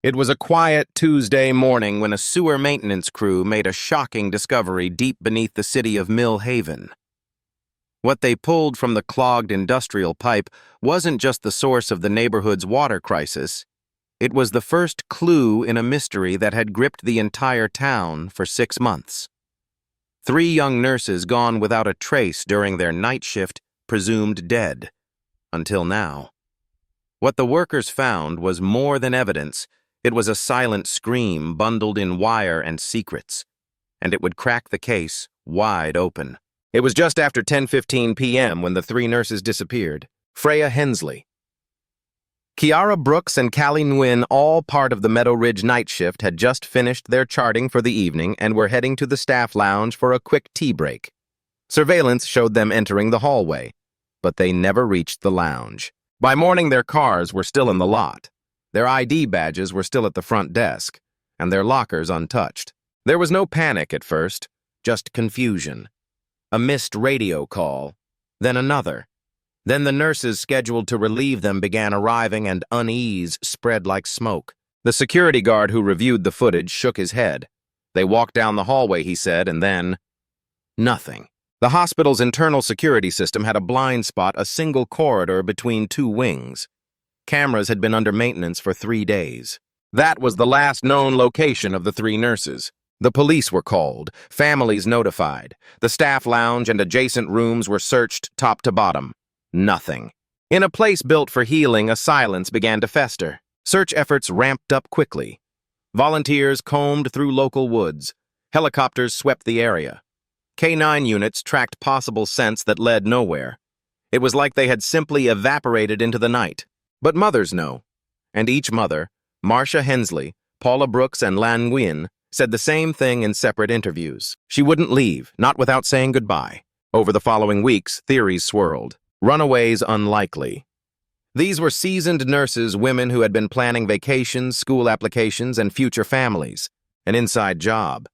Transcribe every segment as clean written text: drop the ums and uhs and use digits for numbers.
It was a quiet Tuesday morning when a sewer maintenance crew made a shocking discovery deep beneath the city of Mill Haven. What they pulled from the clogged industrial pipe wasn't just the source of the neighborhood's water crisis. It was the first clue in a mystery that had gripped the entire town for 6 months. 3 young nurses gone without a trace during their night shift, presumed dead. Until now. What the workers found was more than evidence. It was a silent scream bundled in wire and secrets, and it would crack the case wide open. It was just after 10:15 p.m. when the 3 nurses disappeared. Freya Hensley, Kiara Brooks, and Callie Nguyen, all part of the Meadow Ridge night shift, had just finished their charting for the evening and were heading to the staff lounge for a quick tea break. Surveillance showed them entering the hallway, but they never reached the lounge. By morning, their cars were still in the lot. Their ID badges were still at the front desk, and their lockers untouched. There was no panic at first, just confusion. A missed radio call, then another. Then the nurses scheduled to relieve them began arriving, and unease spread like smoke. The security guard who reviewed the footage shook his head. They walked down the hallway, he said, and then nothing. The hospital's internal security system had a blind spot, a single corridor between 2 wings. Cameras had been under maintenance for 3 days. That was the last known location of the 3 nurses. The police were called, families notified. The staff lounge and adjacent rooms were searched top to bottom. Nothing. In a place built for healing, a silence began to fester. Search efforts ramped up quickly. Volunteers combed through local woods. Helicopters swept the area. K-9 units tracked possible scents that led nowhere. It was like they had simply evaporated into the night. But mothers know. And each mother, Marcia Hensley, Paula Brooks, and Lan Nguyen, said the same thing in separate interviews. She wouldn't leave, not without saying goodbye. Over the following weeks, theories swirled. Runaways unlikely. These were seasoned nurses, women who had been planning vacations, school applications, and future families. An inside job.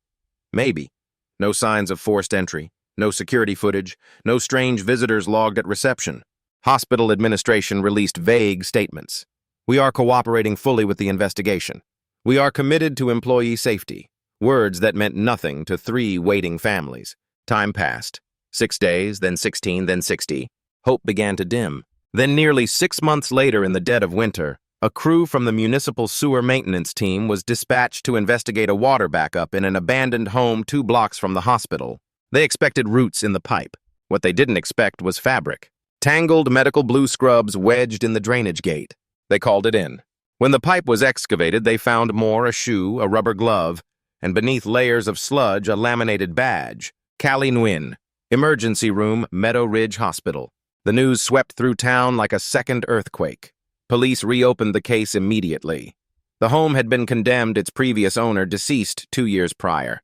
Maybe. No signs of forced entry. No security footage. No strange visitors logged at reception. Hospital administration released vague statements. We are cooperating fully with the investigation. We are committed to employee safety. Words that meant nothing to 3 waiting families. Time passed. 6 days, then 16, then 60. Hope began to dim. Then nearly 6 months later, in the dead of winter, a crew from the municipal sewer maintenance team was dispatched to investigate a water backup in an abandoned home 2 blocks from the hospital. They expected roots in the pipe. What they didn't expect was fabric. Tangled medical blue scrubs wedged in the drainage gate. They called it in. When the pipe was excavated, they found more: a shoe, a rubber glove, and beneath layers of sludge, a laminated badge. Callie Nguyen, Emergency Room, Meadow Ridge Hospital. The news swept through town like a second earthquake. Police reopened the case immediately. The home had been condemned, its previous owner deceased 2 years prior.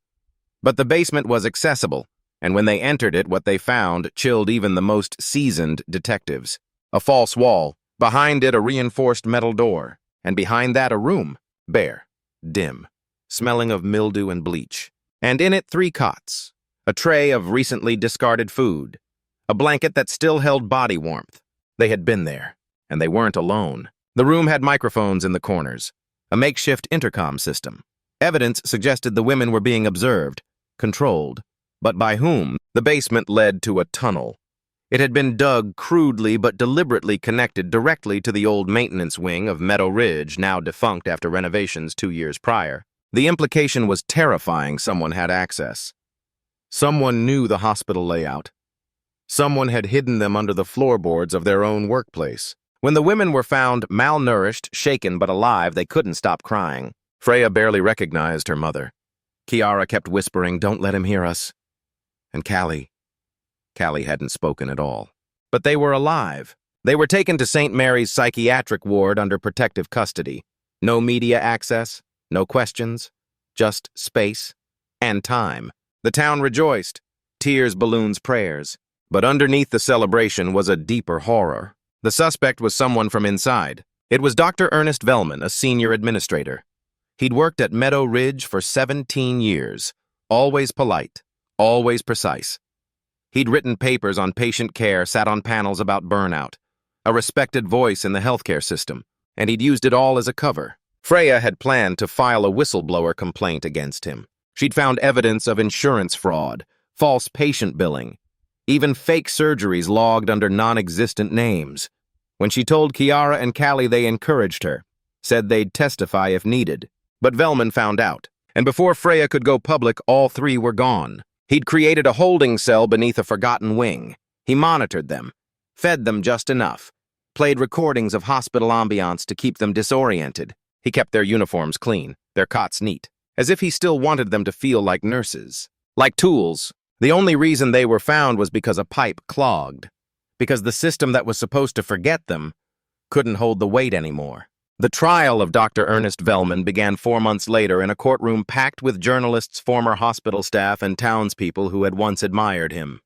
But the basement was accessible, and when they entered it, what they found chilled even the most seasoned detectives. A false wall, behind it a reinforced metal door, and behind that a room, bare, dim, smelling of mildew and bleach. And in it 3 cots, a tray of recently discarded food, a blanket that still held body warmth. They had been there, and they weren't alone. The room had microphones in the corners, a makeshift intercom system. Evidence suggested the women were being observed, controlled. But by whom? The basement led to a tunnel. It had been dug crudely but deliberately connected directly to the old maintenance wing of Meadow Ridge, now defunct after renovations 2 years prior. The implication was terrifying. Someone had access. Someone knew the hospital layout. Someone had hidden them under the floorboards of their own workplace. When the women were found malnourished, shaken but alive, they couldn't stop crying. Freya barely recognized her mother. Kiara kept whispering, "Don't let him hear us." And Callie hadn't spoken at all. But they were alive. They were taken to St. Mary's psychiatric ward under protective custody. No media access, no questions, just space and time. The town rejoiced. Tears, balloons, prayers. But underneath the celebration was a deeper horror. The suspect was someone from inside. It was Dr. Ernest Vellman, a senior administrator. He'd worked at Meadow Ridge for 17 years, always polite, always precise. He'd written papers on patient care, sat on panels about burnout, a respected voice in the healthcare system, and he'd used it all as a cover. Freya had planned to file a whistleblower complaint against him. She'd found evidence of insurance fraud, false patient billing, even fake surgeries logged under non-existent names. When she told Kiara and Callie, they encouraged her, said they'd testify if needed. But Velman found out, and before Freya could go public, all three were gone. He'd created a holding cell beneath a forgotten wing. He monitored them, fed them just enough, played recordings of hospital ambiance to keep them disoriented. He kept their uniforms clean, their cots neat, as if he still wanted them to feel like nurses, like tools. The only reason they were found was because a pipe clogged, because the system that was supposed to forget them couldn't hold the weight anymore. The trial of Dr. Ernest Velman began 4 months later in a courtroom packed with journalists, former hospital staff, and townspeople who had once admired him.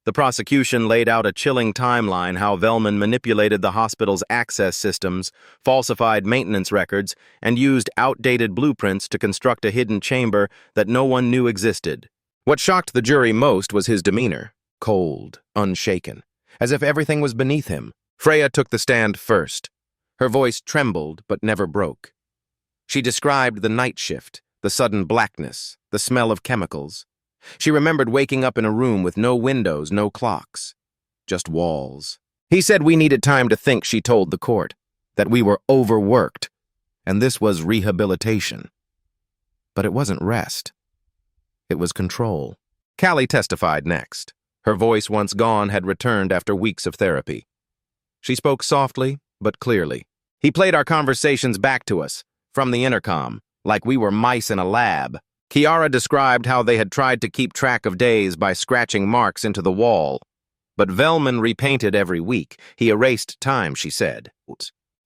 The prosecution laid out a chilling timeline how Velman manipulated the hospital's access systems, falsified maintenance records, and used outdated blueprints to construct a hidden chamber that no one knew existed. What shocked the jury most was his demeanor, cold, unshaken, as if everything was beneath him. Freya took the stand first. Her voice trembled but never broke. She described the night shift, the sudden blackness, the smell of chemicals. She remembered waking up in a room with no windows, no clocks, just walls. He said we needed time to think, she told the court, that we were overworked, and this was rehabilitation. But it wasn't rest. It was control. Callie testified next. Her voice, once gone, had returned after weeks of therapy. She spoke softly, but clearly. He played our conversations back to us, from the intercom, like we were mice in a lab. Kiara described how they had tried to keep track of days by scratching marks into the wall. But Velman repainted every week. He erased time, she said.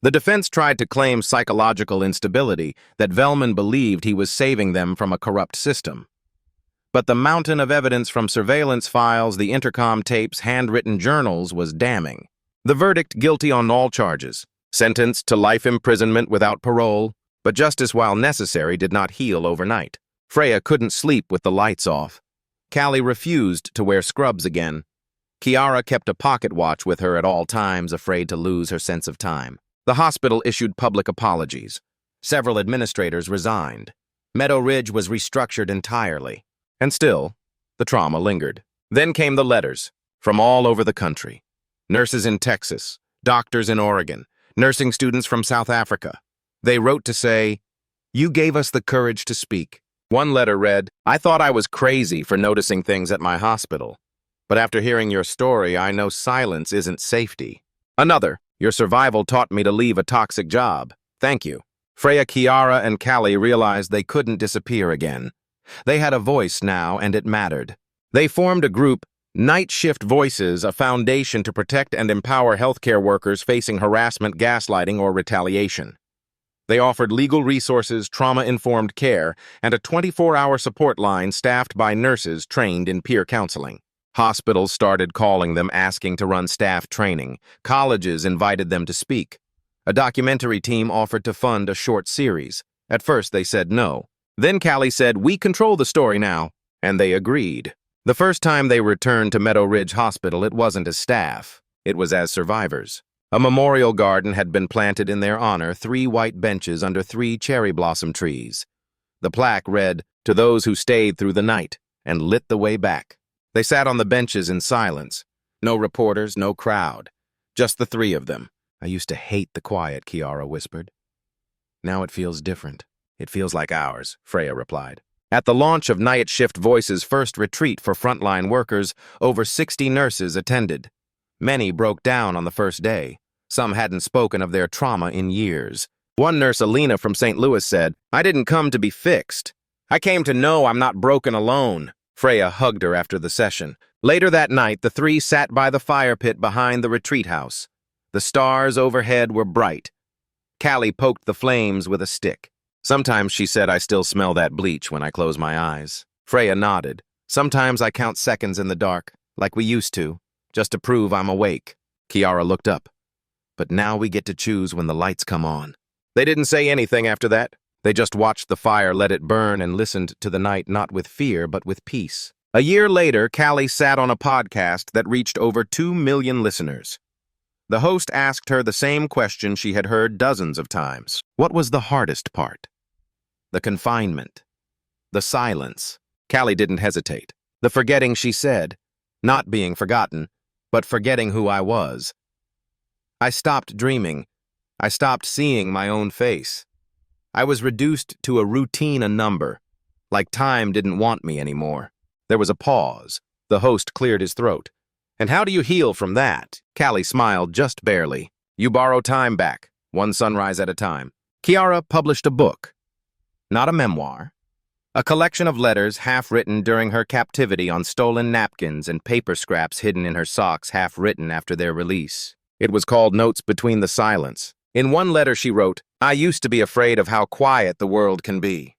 The defense tried to claim psychological instability, that Velman believed he was saving them from a corrupt system. But the mountain of evidence from surveillance files, the intercom tapes, handwritten journals was damning. The verdict, guilty on all charges, sentenced to life imprisonment without parole, but justice, while necessary, did not heal overnight. Freya couldn't sleep with the lights off. Callie refused to wear scrubs again. Kiara kept a pocket watch with her at all times, afraid to lose her sense of time. The hospital issued public apologies. Several administrators resigned. Meadow Ridge was restructured entirely. And still, the trauma lingered. Then came the letters, from all over the country. Nurses in Texas, doctors in Oregon, nursing students from South Africa. They wrote to say, "You gave us the courage to speak." One letter read, "I thought I was crazy for noticing things at my hospital, but after hearing your story, I know silence isn't safety." Another, "Your survival taught me to leave a toxic job. Thank you." Freya, Kiara, and Callie realized they couldn't disappear again. They had a voice now, and it mattered. They formed a group, Night Shift Voices, a foundation to protect and empower healthcare workers facing harassment, gaslighting, or retaliation. They offered legal resources, trauma-informed care, and a 24-hour support line staffed by nurses trained in peer counseling. Hospitals started calling them, asking to run staff training. Colleges invited them to speak. A documentary team offered to fund a short series. At first, they said no. Then Callie said, "We control the story now," and they agreed. The first time they returned to Meadow Ridge Hospital, it wasn't as staff. It was as survivors. A memorial garden had been planted in their honor, 3 white benches under 3 cherry blossom trees. The plaque read, "To those who stayed through the night," and lit the way back. They sat on the benches in silence. No reporters, no crowd. Just the 3 of them. "I used to hate the quiet," Kiara whispered. "Now it feels different." "It feels like ours," Freya replied. At the launch of Night Shift Voices' first retreat for frontline workers, over 60 nurses attended. Many broke down on the first day. Some hadn't spoken of their trauma in years. One nurse, Alina from St. Louis, said, "I didn't come to be fixed. I came to know I'm not broken alone." Freya hugged her after the session. Later that night, the 3 sat by the fire pit behind the retreat house. The stars overhead were bright. Callie poked the flames with a stick. "Sometimes," she said, "I still smell that bleach when I close my eyes." Freya nodded. "Sometimes I count seconds in the dark, like we used to, just to prove I'm awake." Kiara looked up. "But now we get to choose when the lights come on." They didn't say anything after that. They just watched the fire, let it burn, and listened to the night not with fear, but with peace. A year later, Callie sat on a podcast that reached over 2 million listeners. The host asked her the same question she had heard dozens of times. What was the hardest part? The confinement. The silence. Callie didn't hesitate. The forgetting, she said. Not being forgotten, but forgetting who I was. I stopped dreaming. I stopped seeing my own face. I was reduced to a routine, a number, like time didn't want me anymore. There was a pause. The host cleared his throat. And how do you heal from that? Callie smiled just barely. You borrow time back, one sunrise at a time. Kiara published a book. Not a memoir. A collection of letters half-written during her captivity on stolen napkins and paper scraps hidden in her socks half-written after their release. It was called Notes Between the Silence. In one letter she wrote, I used to be afraid of how quiet the world can be.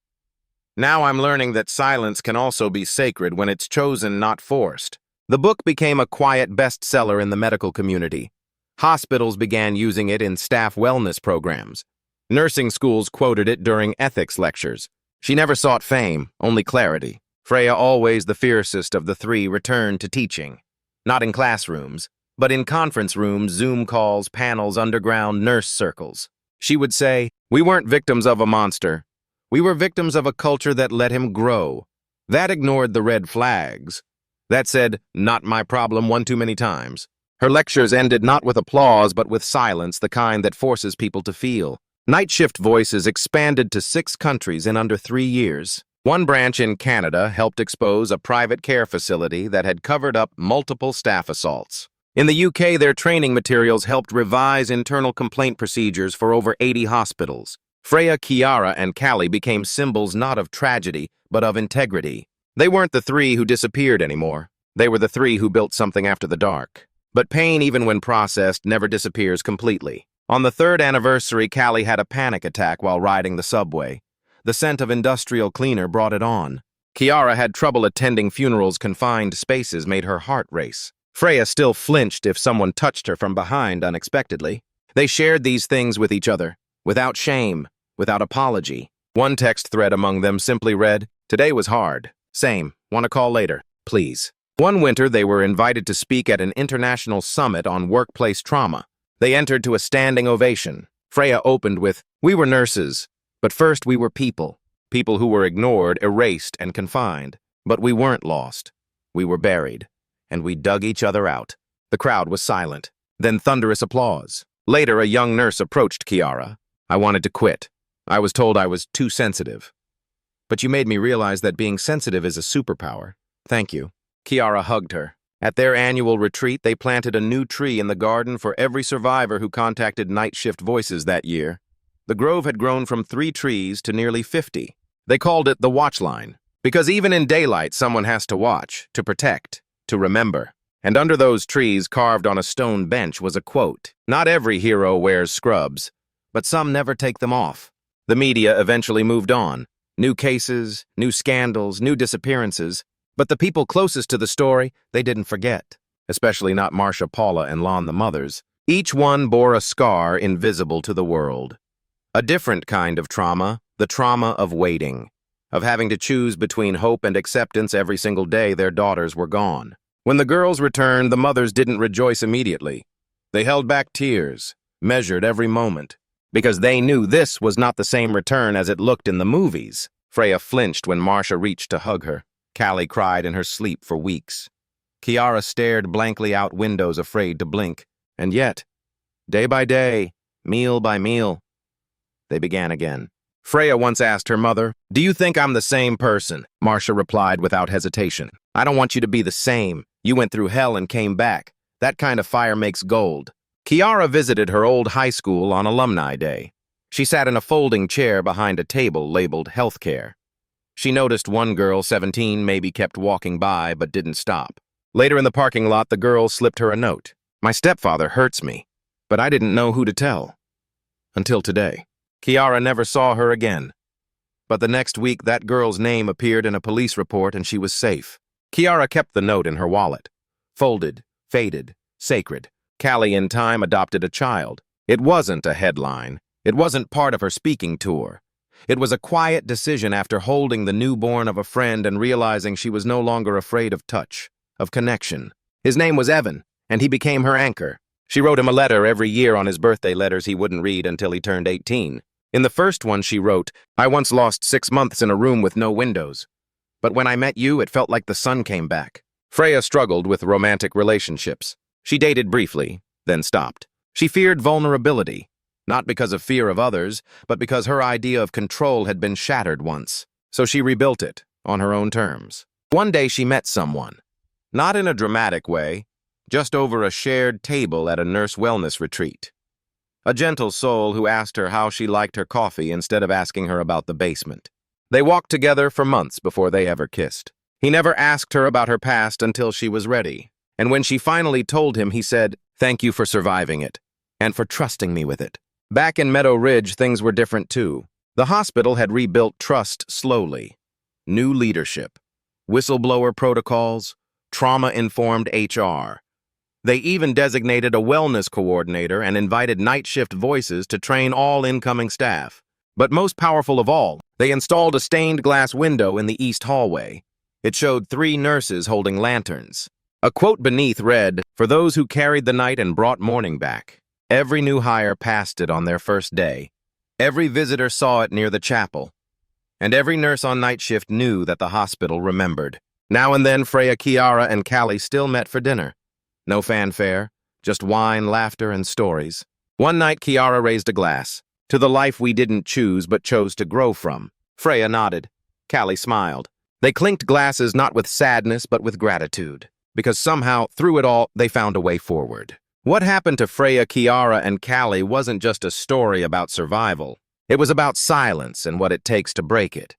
Now I'm learning that silence can also be sacred when it's chosen, not forced. The book became a quiet bestseller in the medical community. Hospitals began using it in staff wellness programs. Nursing schools quoted it during ethics lectures. She never sought fame, only clarity. Freya, always the fiercest of the three, returned to teaching. Not in classrooms, but in conference rooms, Zoom calls, panels, underground nurse circles. She would say, we weren't victims of a monster. We were victims of a culture that let him grow. That ignored the red flags. That said, not my problem one too many times. Her lectures ended not with applause, but with silence, the kind that forces people to feel. Night Shift Voices expanded to 6 countries in under 3 years. One branch in Canada helped expose a private care facility that had covered up multiple staff assaults. In the UK, their training materials helped revise internal complaint procedures for over 80 hospitals. Freya, Kiara, and Callie became symbols not of tragedy, but of integrity. They weren't the 3 who disappeared anymore. They were the 3 who built something after the dark. But pain, even when processed, never disappears completely. On the 3rd anniversary, Callie had a panic attack while riding the subway. The scent of industrial cleaner brought it on. Kiara had trouble attending funerals. Confined spaces made her heart race. Freya still flinched if someone touched her from behind unexpectedly. They shared these things with each other, without shame, without apology. One text thread among them simply read, Today was hard. Same. Want to call later? Please. One winter, they were invited to speak at an international summit on workplace trauma. They entered to a standing ovation. Freya opened with, We were nurses, but first we were people. People who were ignored, erased, and confined. But we weren't lost. We were buried. And we dug each other out. The crowd was silent. Then thunderous applause. Later, a young nurse approached Kiara. I wanted to quit. I was told I was too sensitive. But you made me realize that being sensitive is a superpower. Thank you. Kiara hugged her. At their annual retreat, they planted a new tree in the garden for every survivor who contacted Night Shift Voices that year. The grove had grown from 3 trees to nearly 50. They called it the watch line, because even in daylight, someone has to watch, to protect, to remember. And under those trees, carved on a stone bench, was a quote. Not every hero wears scrubs, but some never take them off. The media eventually moved on. New cases, new scandals, new disappearances. But the people closest to the story, they didn't forget. Especially not Marcia, Paula, and Lon, the mothers. Each one bore a scar invisible to the world. A different kind of trauma, the trauma of waiting. Of having to choose between hope and acceptance every single day their daughters were gone. When the girls returned, the mothers didn't rejoice immediately. They held back tears, measured every moment. Because they knew this was not the same return as it looked in the movies. Freya flinched when Marcia reached to hug her. Callie cried in her sleep for weeks. Kiara stared blankly out windows, afraid to blink. And yet, day by day, meal by meal, they began again. Freya once asked her mother, Do you think I'm the same person? Marcia replied without hesitation. I don't want you to be the same. You went through hell and came back. That kind of fire makes gold. Kiara visited her old high school on Alumni Day. She sat in a folding chair behind a table labeled Healthcare. She noticed one girl, 17, maybe kept walking by but didn't stop. Later in the parking lot, the girl slipped her a note. My stepfather hurts me, but I didn't know who to tell. Until today. Kiara never saw her again. But the next week, that girl's name appeared in a police report and she was safe. Kiara kept the note in her wallet. Folded, faded, sacred. Callie, in time, adopted a child. It wasn't a headline. It wasn't part of her speaking tour. It was a quiet decision after holding the newborn of a friend and realizing she was no longer afraid of touch, of connection. His name was Evan, and he became her anchor. She wrote him a letter every year on his birthday letters he wouldn't read until he turned 18. In the first one she wrote, "I once lost 6 months in a room with no windows. But when I met you, it felt like the sun came back." Freya struggled with romantic relationships. She dated briefly, then stopped. She feared vulnerability, not because of fear of others, but because her idea of control had been shattered once. So she rebuilt it, on her own terms. One day she met someone. Not in a dramatic way, just over a shared table at a nurse wellness retreat. A gentle soul who asked her how she liked her coffee instead of asking her about the basement. They walked together for months before they ever kissed. He never asked her about her past until she was ready. And when she finally told him, he said, "Thank you for surviving it, and for trusting me with it." Back in Meadow Ridge, things were different too. The hospital had rebuilt trust slowly. New leadership, whistleblower protocols, trauma-informed HR. They even designated a wellness coordinator and invited night shift voices to train all incoming staff. But most powerful of all, they installed a stained glass window in the east hallway. It showed 3 nurses holding lanterns. A quote beneath read, "For those who carried the night and brought morning back." Every new hire passed it on their first day. Every visitor saw it near the chapel. And every nurse on night shift knew that the hospital remembered. Now and then, Freya, Kiara, and Callie still met for dinner. No fanfare, just wine, laughter, and stories. One night, Kiara raised a glass. "To the life we didn't choose but chose to grow from." Freya nodded. Callie smiled. They clinked glasses not with sadness but with gratitude, because somehow, through it all, they found a way forward. What happened to Freya, Kiara, and Callie wasn't just a story about survival. It was about silence and what it takes to break it.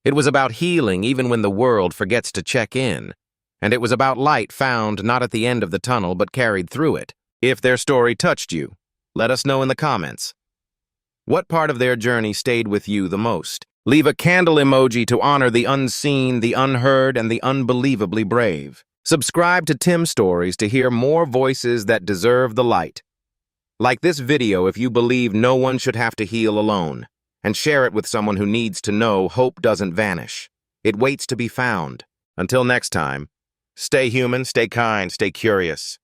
It was about healing even when the world forgets to check in. And it was about light found not at the end of the tunnel but carried through it. If their story touched you, let us know in the comments. What part of their journey stayed with you the most? Leave a candle emoji to honor the unseen, the unheard, and the unbelievably brave. Subscribe to Tim Stories to hear more voices that deserve the light. Like this video if you believe no one should have to heal alone. And share it with someone who needs to know hope doesn't vanish. It waits to be found. Until next time, stay human, stay kind, stay curious.